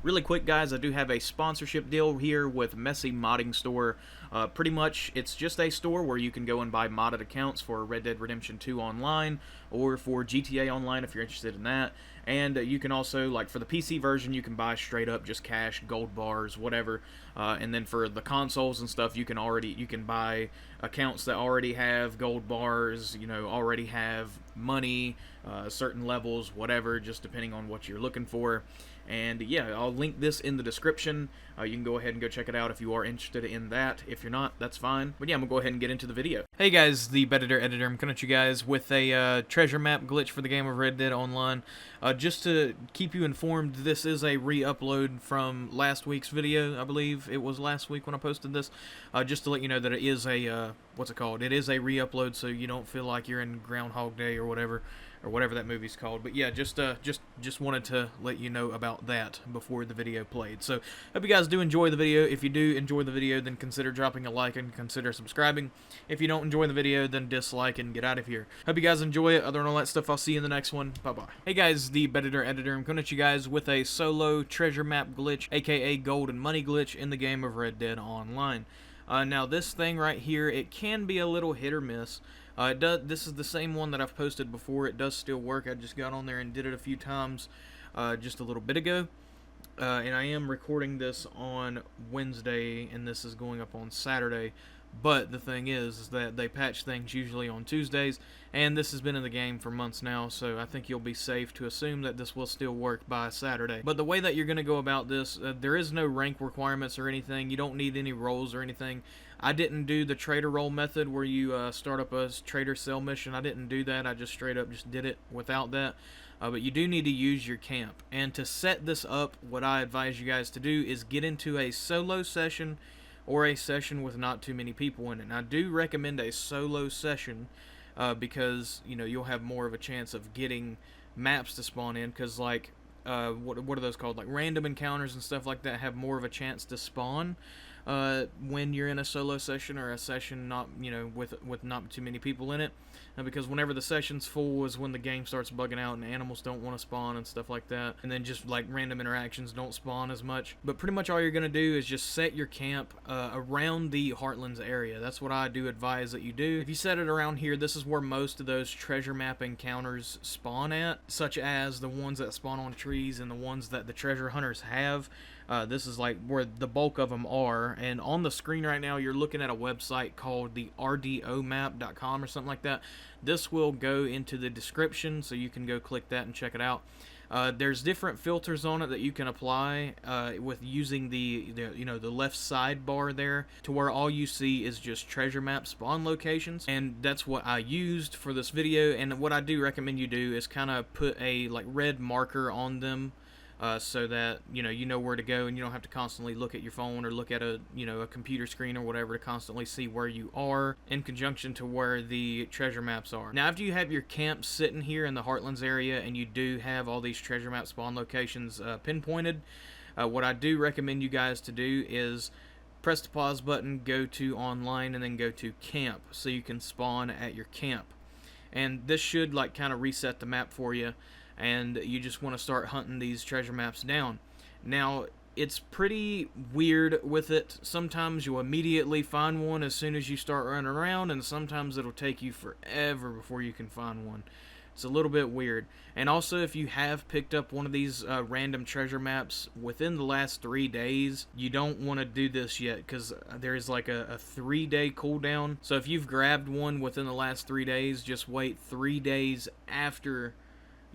Really quick, guys, I do have a sponsorship deal here with Messy Modding Store. Pretty much, it's just a store where you can go and buy modded accounts for Red Dead Redemption 2 online, or for GTA Online if you're interested in that. And you can also, like for the PC version, you can buy straight up just cash, gold bars, whatever. And then for the consoles and stuff, you can buy accounts that already have gold bars, already have money, certain levels, whatever, just depending on what you're looking for. And yeah, I'll link this in the description. You can go ahead and go check it out if you are interested in that. If you're not, that's fine. But yeah, I'm going to go ahead and get into the video. Hey guys, the Bedditor Editor. I'm coming at you guys with a treasure map glitch for the game of Red Dead Online. Just to keep you informed, this is a re-upload from last week's video. I believe it was last week when I posted this. Just to let you know that it is a, what's it called? It is a re-upload, so you don't feel like you're in Groundhog Day or whatever that movie's called. But yeah, just wanted to let you know about that before the video played. So hope you guys do enjoy the video. If you do enjoy the video, then consider dropping a like and consider subscribing. If you don't enjoy the video, then dislike and get out of here. Hope you guys enjoy it. Other than all that stuff, I'll see you in the next one. Bye bye. Hey guys, the Bedditor Editor. I'm coming at you guys with a solo treasure map glitch, aka gold and money glitch, in the game of Red Dead Online. Now this thing right here, it can be a little hit or miss. This is the same one that I've posted before. It does still work. I just got on there and did it a few times just a little bit ago. And I am recording this on Wednesday, and this is going up on Saturday. But the thing is that they patch things usually on Tuesdays, and this has been in the game for months now, so I think you'll be safe to assume that this will still work by Saturday. But the way that you're going to go about this, there is no rank requirements or anything. You don't need any roles or anything. I didn't do the trader role method where you start up a trader sell mission. I didn't do that. I just straight up just did it without that. But you do need to use your camp. And to set this up, what I advise you guys to do is get into a solo session or a session with not too many people in it. And I do recommend a solo session because you'll have more of a chance of getting maps to spawn in, because like what are those called, like random encounters and stuff like that have more of a chance to spawn when you're in a solo session or a session not with not too many people in it. Because whenever the session's full is when the game starts bugging out and animals don't want to spawn and stuff like that, and then just like random interactions don't spawn as much. But pretty much all you're gonna do is just set your camp around the Heartlands area. That's what I do advise that you do. If you set it around here, this is where most of those treasure map encounters spawn at, such as the ones that spawn on trees and the ones that the treasure hunters have. This is like where the bulk of them are, and on the screen right now you're looking at a website called the rdomap.com or something like that. This will go into the description, so you can go click that and check it out. There's different filters on it that you can apply with using the left sidebar there, to where all you see is just treasure map spawn locations, and that's what I used for this video. And what I do recommend you do is kind of put a like red marker on them, so that you know where to go, and you don't have to constantly look at your phone or look at a computer screen or whatever to constantly see where you are, in conjunction to where the treasure maps are. Now after you have your camp sitting here in the Heartlands area and you do have all these treasure map spawn locations pinpointed, what I do recommend you guys to do is press the pause button, go to online, and then go to camp, so you can spawn at your camp. And this should like kind of reset the map for you, and you just want to start hunting these treasure maps down. Now it's pretty weird with it. Sometimes you'll immediately find one as soon as you start running around, and sometimes it'll take you forever before you can find one. It's a little bit weird. And also, if you have picked up one of these random treasure maps within the last 3 days, you don't want to do this yet, because there is like a 3-day cooldown. So if you've grabbed one within the last 3 days, just wait 3 days after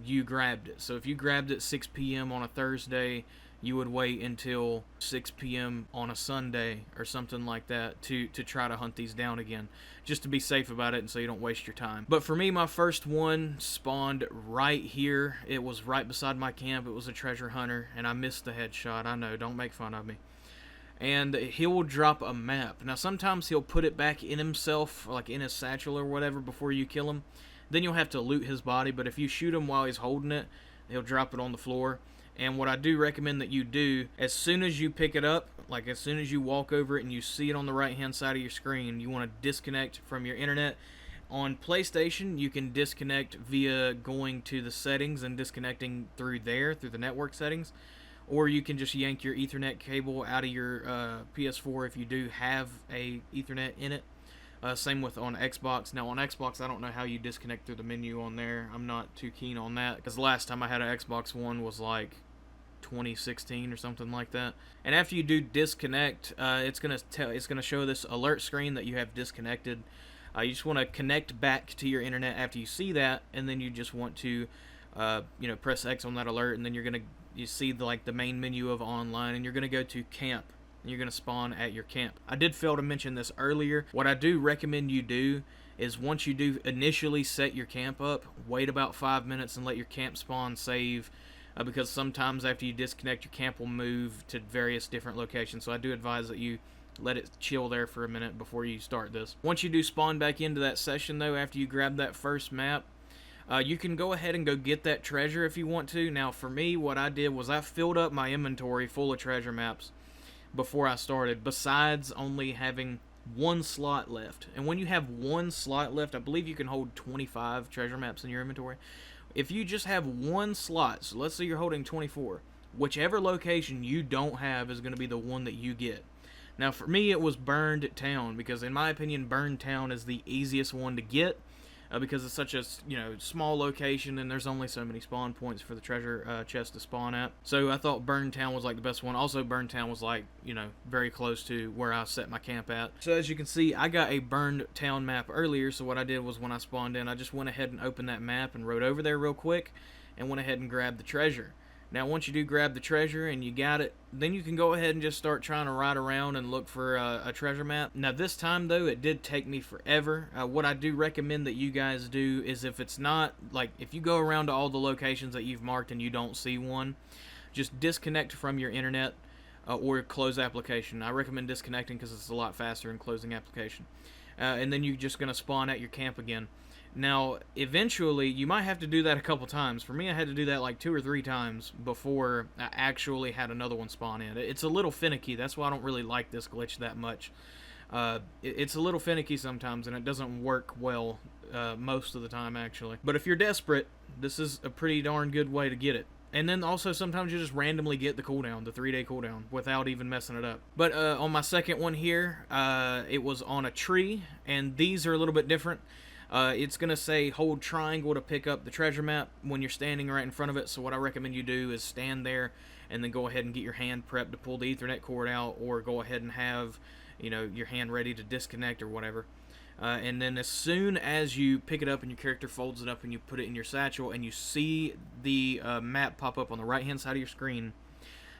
you grabbed it. So if you grabbed it 6 p.m. on a Thursday, you would wait until 6 p.m. on a Sunday or something like that to try to hunt these down again, just to be safe about it and so you don't waste your time. But for me, my first one spawned right here. It was right beside my camp. It was a treasure hunter, and I missed the headshot. I know, don't make fun of me. And he will drop a map. Now sometimes he'll put it back in himself, like in his satchel or whatever, before you kill him. Then you'll have to loot his body, but if you shoot him while he's holding it, he'll drop it on the floor. And what I do recommend that you do, as soon as you pick it up, like as soon as you walk over it and you see it on the right hand side of your screen, you want to disconnect from your internet. On PlayStation, you can disconnect via going to the settings and disconnecting through there, through the network settings. or you can just yank your Ethernet cable out of your PS4 if you do have a Ethernet in it. Same with on Xbox. Now on Xbox, I don't know how you disconnect through the menu on there. I'm not too keen on that, because the last time I had an Xbox One was like 2016 or something like that. And after you do disconnect, it's gonna show this alert screen that you have disconnected. You just want to connect back to your internet after you see that, and then you just want to press X on that alert, and then you see the main menu of online, and you're gonna go to camp. You're going to spawn at your camp. I did fail to mention this earlier. What I do recommend you do is, once you do initially set your camp up, wait about 5 minutes and let your camp spawn save, because sometimes after you disconnect, your camp will move to various different locations. So I do advise that you let it chill there for a minute before you start this. Once you do spawn back into that session though, after you grab that first map, you can go ahead and go get that treasure if you want to. Now for me, what I did was I filled up my inventory full of treasure maps before I started, besides only having one slot left. And when you have one slot left, I believe you can hold 25 treasure maps in your inventory. If you just have one slot, so let's say you're holding 24, whichever location you don't have is going to be the one that you get. Now for me, it was Burned Town, because in my opinion, Burned Town is the easiest one to get, because it's such a small location, and there's only so many spawn points for the treasure chest to spawn at. So I thought Burned Town was like the best one. Also, Burned Town was like very close to where I set my camp at. So as you can see, I got a Burned Town map earlier. So what I did was, when I spawned in, I just went ahead and opened that map and rode over there real quick, and went ahead and grabbed the treasure. Now once you do grab the treasure and you got it, then you can go ahead and just start trying to ride around and look for a treasure map. Now this time though, it did take me forever. What I do recommend that you guys do is, if it's not, if you go around to all the locations that you've marked and you don't see one, just disconnect from your internet or close application. I recommend disconnecting because it's a lot faster than closing application. And then you're just going to spawn at your camp again. Now, eventually, you might have to do that a couple times. For me, I had to do that like 2 or 3 times before I actually had another one spawn in. It's a little finicky. That's why I don't really like this glitch that much. It's a little finicky sometimes, and it doesn't work well most of the time, actually. But if you're desperate, this is a pretty darn good way to get it. And then also, sometimes you just randomly get the cooldown, the 3-day cooldown, without even messing it up. But on my second one here, it was on a tree, and these are a little bit different. It's going to say hold triangle to pick up the treasure map when you're standing right in front of it. So what I recommend you do is stand there and then go ahead and get your hand prepped to pull the Ethernet cord out, or go ahead and have your hand ready to disconnect or whatever. And then as soon as you pick it up and your character folds it up and you put it in your satchel, and you see the map pop up on the right hand side of your screen,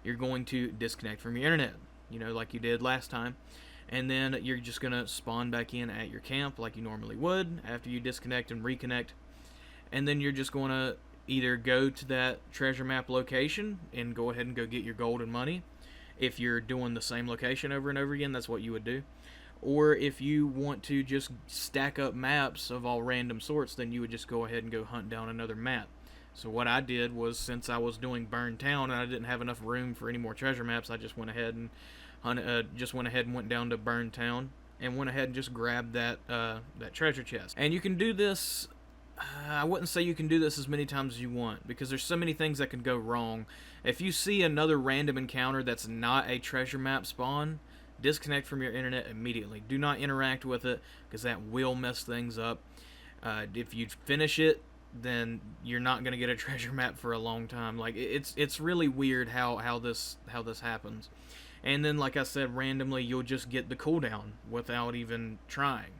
you're going to disconnect from your internet, like you did last time. And then you're just going to spawn back in at your camp like you normally would after you disconnect and reconnect. And then you're just going to either go to that treasure map location and go ahead and go get your gold and money. If you're doing the same location over and over again, that's what you would do. Or if you want to just stack up maps of all random sorts, then you would just go ahead and go hunt down another map. So what I did was, since I was doing Burned Town and I didn't have enough room for any more treasure maps, I just went ahead and went down to Burned Town and went ahead and just grabbed that treasure chest. And you can do this, I wouldn't say you can do this as many times as you want, because there's so many things that can go wrong. If you see another random encounter that's not a treasure map spawn, disconnect from your internet immediately. Do not interact with it, because that will mess things up. If you finish it, then you're not going to get a treasure map for a long time. It's really weird how this happens. And then, like I said, randomly you'll just get the cooldown without even trying.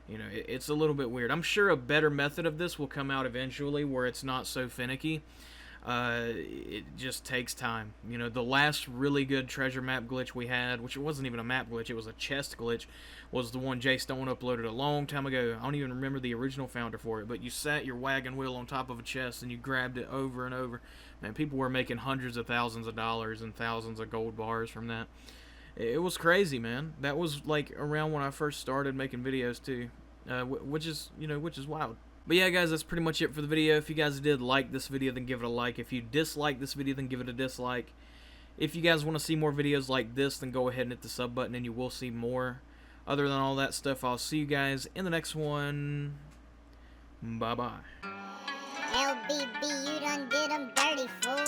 It's a little bit weird. I'm sure a better method of this will come out eventually, where it's not so finicky. It just takes time. The last really good treasure map glitch we had, which it wasn't even a map glitch, it was a chest glitch, was the one Jay Stone uploaded a long time ago. I don't even remember the original founder for it, but you sat your wagon wheel on top of a chest and you grabbed it over and over. Man, people were making hundreds of thousands of dollars and thousands of gold bars from that. It was crazy, man. That was like around when I first started making videos too, which is wild. But yeah, guys, that's pretty much it for the video. If you guys did like this video, then give it a like. If you dislike this video, then give it a dislike. If you guys want to see more videos like this, then go ahead and hit the sub button and you will see more. Other than all that stuff, I'll see you guys in the next one. Bye-bye. LBB, you done did 'em dirty, fool.